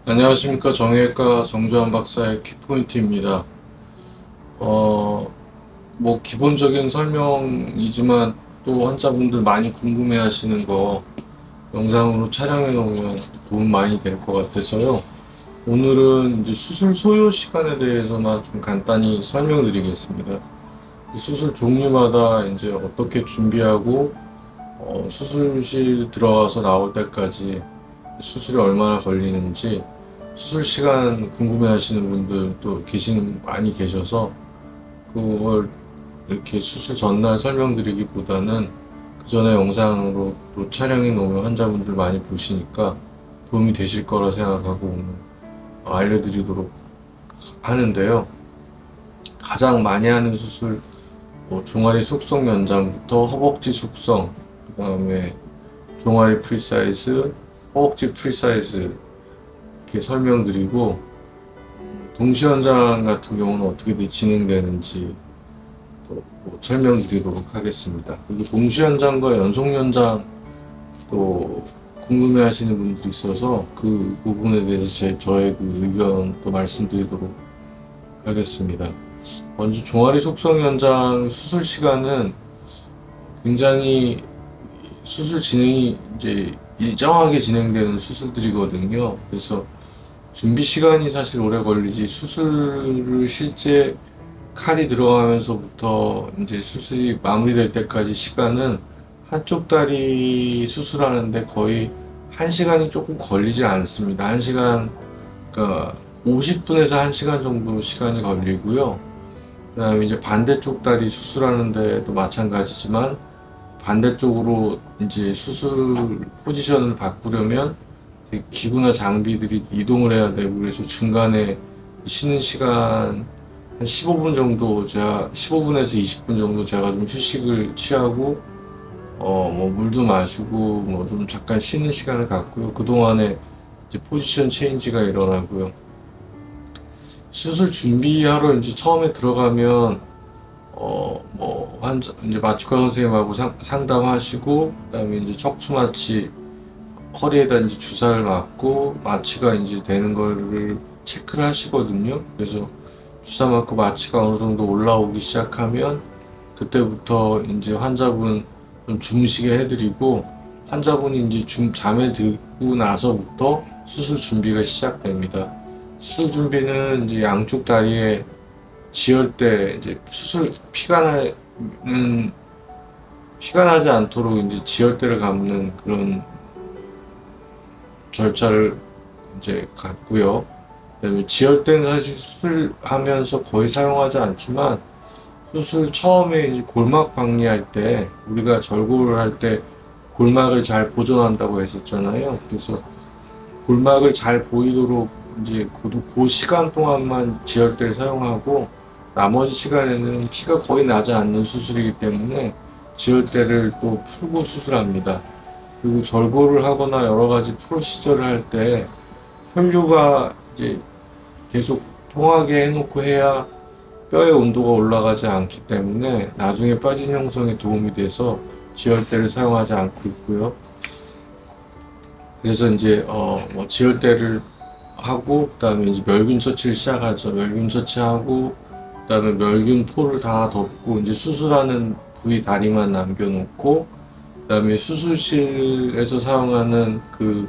안녕하십니까. 정형외과 정주환 박사의 키포인트입니다. 기본적인 설명이지만 또 환자분들 많이 궁금해 하시는 거 영상으로 촬영해 놓으면 도움 많이 될 것 같아서요. 오늘은 이제 수술 소요 시간에 대해서만 좀 간단히 설명드리겠습니다. 수술 종류마다 이제 어떻게 준비하고 수술실 들어가서 나올 때까지 수술이 얼마나 걸리는지 수술 시간 궁금해 하시는 분들도 많이 계셔서 그걸 이렇게 수술 전날 설명드리기보다는 그 전에 영상으로 또 촬영해 놓으면 환자분들 많이 보시니까 도움이 되실 거라 생각하고 오늘 알려드리도록 하는데요. 가장 많이 하는 수술, 종아리 속성 연장부터 허벅지 속성, 그 다음에 종아리 프리사이즈, 허벅지 프리사이즈 이렇게 설명드리고, 동시연장 같은 경우는 어떻게 진행되는지 또 설명드리도록 하겠습니다. 그리고 동시연장과 연속연장 또 궁금해 하시는 분들이 있어서 그 부분에 대해서 저의 그 의견도 말씀드리도록 하겠습니다. 먼저 종아리 속성 연장 수술 시간은 굉장히 수술 진행이 이제 일정하게 진행되는 수술들이거든요. 그래서 준비 시간이 사실 오래 걸리지 수술을 실제 칼이 들어가면서부터 이제 수술이 마무리될 때까지 시간은 한쪽 다리 수술하는데 거의 1시간이 조금 걸리지 않습니다. 1시간, 그러니까 50분에서 1시간 정도 시간이 걸리고요. 그 다음에 이제 반대쪽 다리 수술하는데도 마찬가지지만 반대쪽으로 이제 수술 포지션을 바꾸려면 기구나 장비들이 이동을 해야 되고, 그래서 중간에 쉬는 시간 한 15분 정도, 15분에서 20분 정도 제가 좀 휴식을 취하고 물도 마시고 좀 잠깐 쉬는 시간을 갖고요. 그동안에 이제 포지션 체인지가 일어나고요. 수술 준비하러 이제 처음에 들어가면 이제 마취과 선생님하고 상담하시고, 그다음에 이제 척추 마취, 허리에다 이제 주사를 맞고 마취가 이제 되는 거를 체크를 하시거든요. 그래서 주사 맞고 마취가 어느 정도 올라오기 시작하면 그때부터 이제 환자분 좀 주무시게 해드리고, 환자분이 이제 잠에 들고 나서부터 수술 준비가 시작됩니다. 수술 준비는 이제 양쪽 다리에 지혈대, 이제 피가 나지 않도록 이제 지혈대를 감는 그런 절차를 이제 갖고요. 그다음에 지혈대는 사실 수술하면서 거의 사용하지 않지만, 수술 처음에 이제 골막 박리할 때, 우리가 절골을 할 때 골막을 잘 보존한다고 했었잖아요. 그래서 골막을 잘 보이도록 이제 그 시간 동안만 지혈대를 사용하고, 나머지 시간에는 피가 거의 나지 않는 수술이기 때문에 지혈대를 또 풀고 수술합니다. 그리고 절골을 하거나 여러 가지 프로시저를 할 때 혈류가 이제 계속 통하게 해놓고 해야 뼈의 온도가 올라가지 않기 때문에 나중에 빠진 형성에 도움이 돼서 지혈대를 사용하지 않고 있고요. 그래서 이제 지혈대를 하고, 그다음에 이제 멸균 처치를 시작하죠. 멸균 처치하고, 그다음에 멸균 포를 다 덮고 이제 수술하는 부위 다리만 남겨놓고, 그다음에 수술실에서 사용하는 그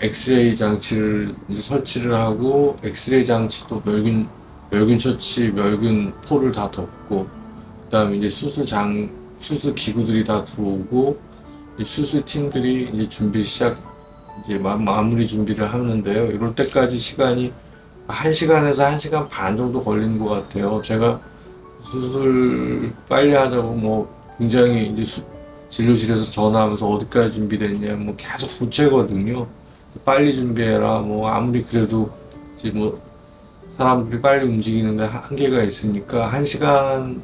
엑스레이 장치를 이제 설치를 하고, 엑스레이 장치도 멸균 처치, 멸균 포를 다 덮고, 그다음에 이제 수술 기구들이 다 들어오고, 수술 팀들이 이제 이제 마무리 준비를 하는데요. 이럴 때까지 시간이 1시간에서 1시간 반 정도 걸리는 것 같아요. 제가 수술 빨리 하자고 굉장히 이제 진료실에서 전화하면서 어디까지 준비됐냐 계속 부채거든요. 빨리 준비해라. 아무리 그래도 이제 사람들이 빨리 움직이는데 한계가 있으니까 1시간,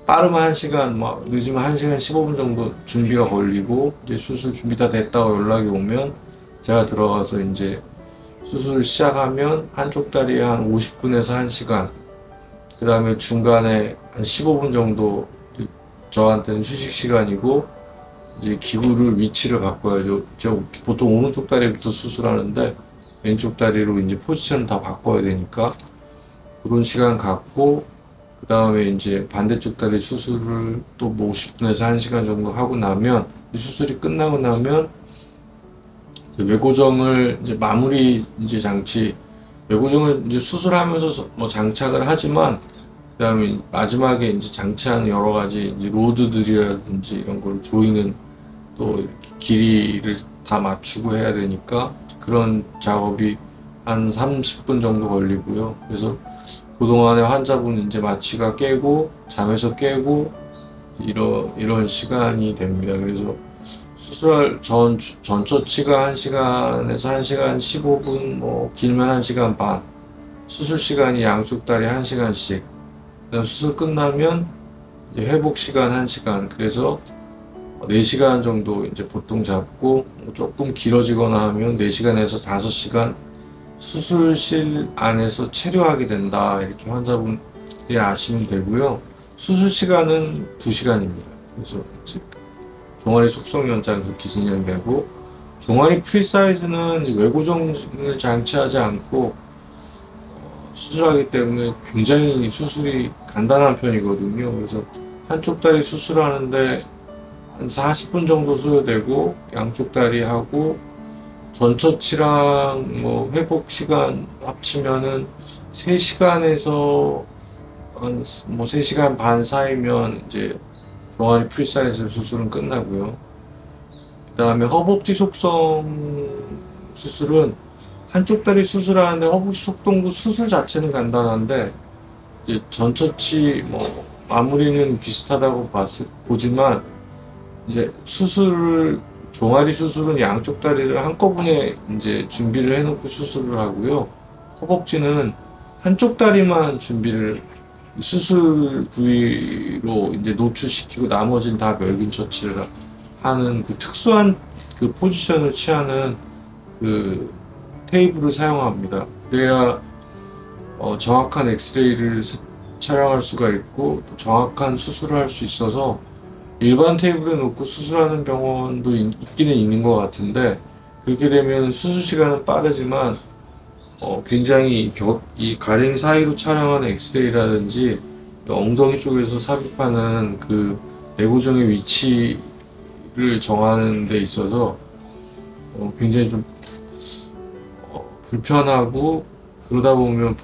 빠르면 1시간, 늦으면 1시간 15분 정도 준비가 걸리고, 이제 수술 준비 다 됐다고 연락이 오면 제가 들어가서 이제 수술 시작하면 한쪽 다리에 한 50분에서 1시간, 그 다음에 중간에 한 15분 정도 저한테는 휴식 시간이고, 이제 기구를 위치를 바꿔야죠. 제가 보통 오른쪽 다리부터 수술하는데 왼쪽 다리로 이제 포지션을 다 바꿔야 되니까 그런 시간 갖고 그 다음에 이제 반대쪽 다리 수술을 또 뭐 50분에서 1시간 정도 하고 나면 이 수술이 끝나고 나면 이제 외고정을 이제 마무리 이제 장치 외고정을 이제 수술하면서 뭐 장착을 하지만 그다음에 마지막에 이제 장치하는 여러 가지 이제 로드들이라든지 이런 걸 조이는 또 이렇게 길이를 다 맞추고 해야 되니까 그런 작업이 한 30분 정도 걸리고요. 그래서 그동안에 환자분 이제 마취가 깨고 잠에서 깨고 이런 시간이 됩니다. 그래서 수술할 전처치가 1시간에서 1시간 15분, 뭐 길면 1시간 반, 수술 시간이 양쪽 다리 1시간씩. 그다음 수술 끝나면 이제 회복 시간 1시간. 그래서 4시간 정도 이제 보통 잡고 조금 길어지거나 하면 4시간에서 5시간 수술실 안에서 체류하게 된다. 이렇게 환자분들이 아시면 되고요. 수술 시간은 2시간입니다. 그래서 종아리 속성 연장 그렇게 진행되고 종아리 프리사이즈는 외고정을 장치하지 않고 수술하기 때문에 굉장히 수술이 간단한 편이거든요. 그래서 한쪽 다리 수술하는데 한 40분 정도 소요되고 양쪽 다리 하고 전처치랑 뭐 회복 시간 합치면은 3시간에서 한 뭐 3시간 반 사이면 이제 종아리 프리사이즈 수술은 끝나고요. 그 다음에 허벅지 속성 수술은 한쪽 다리 수술하는데 허벅지 속동도 수술 자체는 간단한데 이제 전처치 뭐 마무리는 비슷하다고 보지만 이제 종아리 수술은 양쪽 다리를 한꺼번에 이제 준비를 해놓고 수술을 하고요. 허벅지는 한쪽 다리만 준비를 수술 부위로 이제 노출시키고 나머지는 다 멸균 처치를 하는 그 특수한 그 포지션을 취하는 그 테이블을 사용합니다. 그래야 정확한 엑스레이를 촬영할 수가 있고 또 정확한 수술을 할 수 있어서 일반 테이블에 놓고 수술하는 병원도 있기는 있는 것 같은데 그렇게 되면 수술 시간은 빠르지만 굉장히 이 가랭이 사이로 촬영하는 엑스레이라든지 엉덩이 쪽에서 삽입하는 그 내고정의 위치를 정하는 데 있어서 굉장히 좀 불편하고 그러다 보면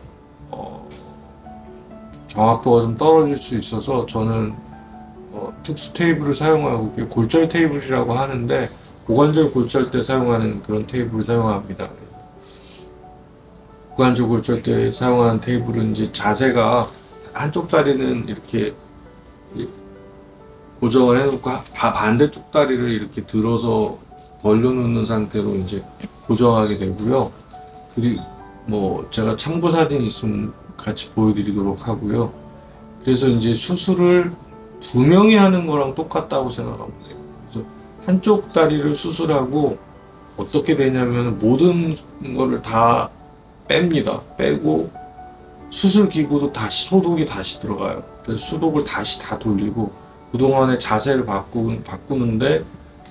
정확도가 좀 떨어질 수 있어서 저는 특수 테이블을 사용하고 골절 테이블이라고 하는데 고관절 골절 때 사용하는 그런 테이블을 사용합니다. 고관절 골절 때 사용하는 테이블은 이제 자세가 한쪽 다리는 이렇게 고정을 해놓고 반대쪽 다리를 이렇게 들어서 벌려놓는 상태로 이제 고정하게 되고요. 그리고 뭐 제가 참고 사진 있으면 같이 보여드리도록 하고요. 그래서 이제 수술을 2명이 하는 거랑 똑같다고 생각하면 돼요. 그래서 한쪽 다리를 수술하고 어떻게 되냐면 모든 거를 다 뺍니다. 빼고 수술 기구도 다시 소독이 다시 들어가요. 그래서 소독을 다시 다 돌리고 그동안의 자세를 바꾸는데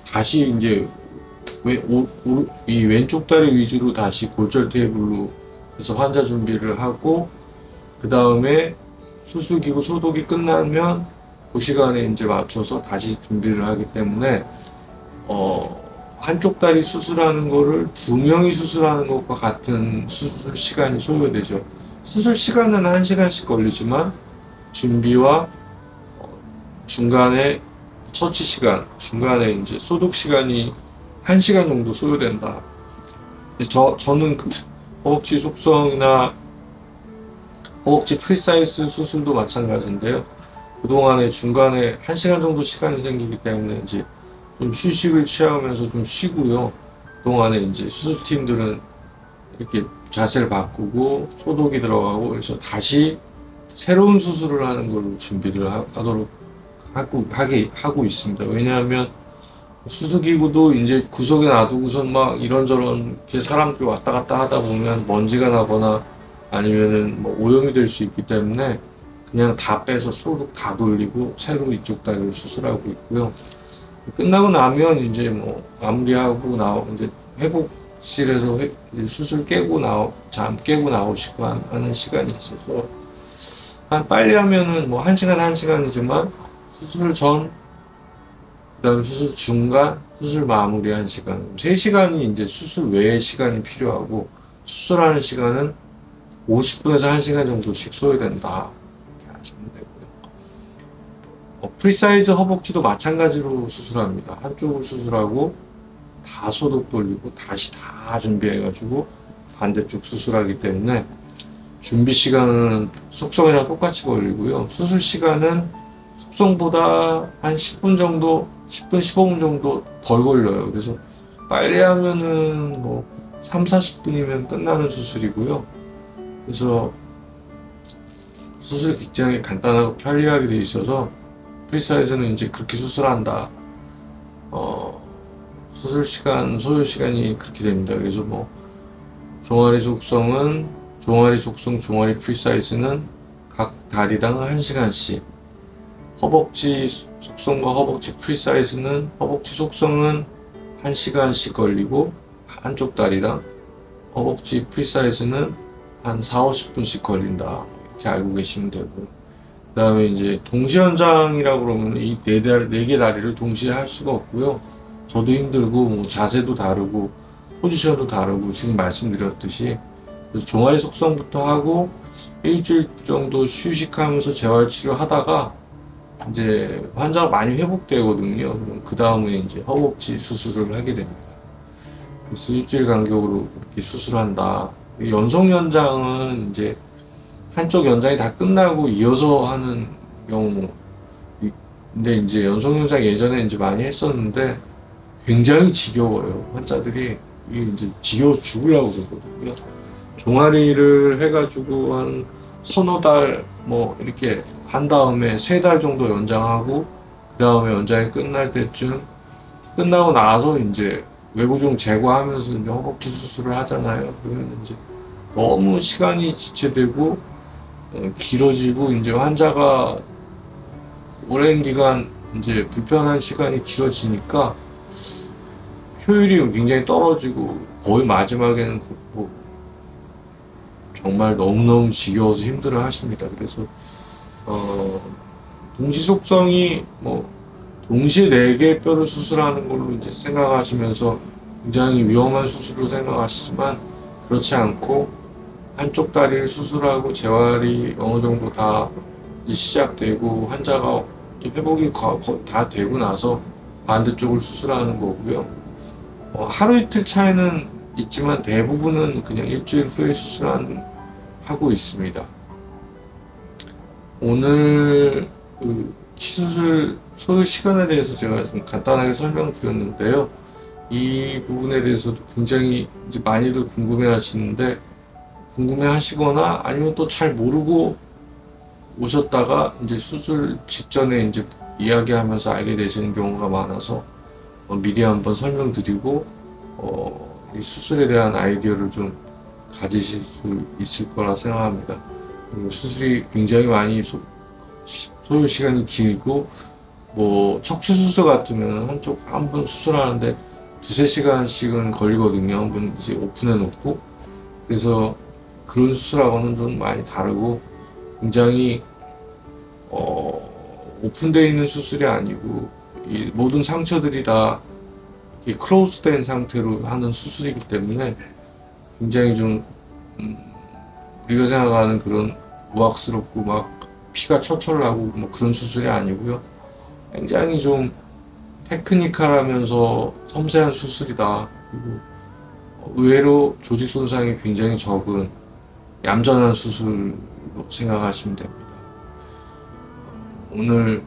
다시 이제 이 왼쪽 다리 위주로 다시 골절 테이블로 해서 환자 준비를 하고 그 다음에 수술기구 소독이 끝나면 그 시간에 이제 맞춰서 다시 준비를 하기 때문에 한쪽 다리 수술하는 거를 2명이 수술하는 것과 같은 수술 시간이 소요되죠. 수술 시간은 1시간씩 걸리지만 준비와 중간에 처치 시간, 중간에 이제 소독 시간이 1시간 정도 소요된다. 저는 그 허벅지 속성이나 허벅지 프리사이즈 수술도 마찬가지인데요. 그동안에 중간에 1시간 정도 시간이 생기기 때문에 이제 좀 휴식을 취하면서 좀 쉬고요. 그동안에 이제 수술팀들은 이렇게 자세를 바꾸고 소독이 들어가고 그래서 다시 새로운 수술을 하는 걸로 준비를 하도록 하고 있습니다. 왜냐하면 수술기구도 이제 구석에 놔두고선 막 이런저런 사람들이 왔다 갔다 하다 보면 먼지가 나거나 아니면은 뭐 오염이 될 수 있기 때문에 그냥 다 빼서 소독 다 돌리고 새로 이쪽 다리를 수술하고 있고요. 끝나고 나면 이제 뭐 마무리하고 이제 회복실에서 수술 깨고 잠 깨고 나오시고 하는 시간이 있어서 한 빨리 하면은 뭐 1시간 1시간이지만 수술 전, 그다음에 수술 중간, 수술 마무리 1시간, 3시간이 이제 수술 외의 시간이 필요하고 수술하는 시간은 50분에서 1시간 정도씩 소요된다. 이렇게 하시면 되고요. 프리사이즈 허벅지도 마찬가지로 수술합니다. 한쪽을 수술하고 다 소독 돌리고 다시 다 준비해가지고 반대쪽 수술하기 때문에 준비 시간은 속성이랑 똑같이 걸리고요. 수술 시간은 속성보다 한 10분 정도, 10분, 15분 정도 덜 걸려요. 그래서 빨리 하면은 뭐 3, 40분이면 끝나는 수술이고요. 그래서 수술이 굉장히 간단하고 편리하게 되어 있어서 프리사이즈는 이제 그렇게 수술한다. 수술 시간, 소요 시간이 그렇게 됩니다. 그래서 뭐 종아리 속성, 종아리 프리사이즈는 각 다리당 1시간씩, 허벅지 속성과 허벅지 프리사이즈는 허벅지 속성은 1시간씩 걸리고 한쪽 다리당, 허벅지 프리사이즈는 한 4, 50분씩 걸린다. 이렇게 알고 계시면 되고요. 그 다음에 이제 동시 연장이라고 그러면 이 네 개 다리를 동시에 할 수가 없고요. 저도 힘들고 뭐 자세도 다르고 포지션도 다르고 지금 말씀드렸듯이 종아리 속성부터 하고 일주일 정도 휴식하면서 재활치료 하다가 이제 환자가 많이 회복되거든요. 그 다음에 이제 허벅지 수술을 하게 됩니다. 그래서 일주일 간격으로 이렇게 수술한다. 연속 연장은 이제 한쪽 연장이 다 끝나고 이어서 하는 경우. 근데 이제 연속 연장 예전에 이제 많이 했었는데 굉장히 지겨워요. 환자들이 이제 지겨워 죽으려고 그러거든요. 종아리를 해가지고 한 서너 달 뭐 이렇게 한 다음에 3달 정도 연장하고 그 다음에 연장이 끝날 때쯤 끝나고 나서 이제 외부종 제거하면서 이제 허벅지 수술을 하잖아요. 그러면 이제 너무 시간이 지체되고 길어지고 이제 환자가 오랜 기간 이제 불편한 시간이 길어지니까 효율이 굉장히 떨어지고 거의 마지막에는 뭐 정말 너무너무 지겨워서 힘들어 하십니다. 그래서 동시 속성이 뭐 동시에 4개의 뼈를 수술하는 걸로 이제 생각하시면서 굉장히 위험한 수술로 생각하시지만 그렇지 않고 한쪽 다리를 수술하고 재활이 어느 정도 다 시작되고 환자가 회복이 다 되고 나서 반대쪽을 수술하는 거고요. 하루 이틀 차이는 있지만 대부분은 그냥 일주일 후에 하고 있습니다. 오늘 치수술 소요 시간에 대해서 제가 좀 간단하게 설명드렸는데요. 이 부분에 대해서도 굉장히 이제 많이들 궁금해 하시는데, 궁금해 하시거나 아니면 또 잘 모르고 오셨다가 이제 수술 직전에 이제 이야기하면서 알게 되시는 경우가 많아서 미리 한번 설명드리고 이 수술에 대한 아이디어를 좀 가지실 수 있을 거라 생각합니다. 수술이 굉장히 많이 소요 시간이 길고 뭐 척추 수술 같으면 한 번 수술하는데 2~3시간씩은 걸리거든요. 한 번 이제 오픈해 놓고. 그래서 그런 수술하고는 좀 많이 다르고 굉장히 오픈되어 있는 수술이 아니고 이 모든 상처들이 다 클로즈된 상태로 하는 수술이기 때문에 굉장히 좀 우리가 생각하는 그런 우악스럽고 막 피가 철철 나고 뭐 그런 수술이 아니고요. 굉장히 좀 테크니컬하면서 섬세한 수술이다. 그리고 의외로 조직 손상이 굉장히 적은 얌전한 수술로 생각하시면 됩니다. 오늘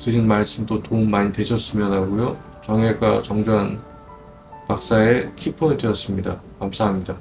드린 말씀도 도움 많이 되셨으면 하고요. 정형외과 정주환 박사의 키포인트였습니다. 감사합니다.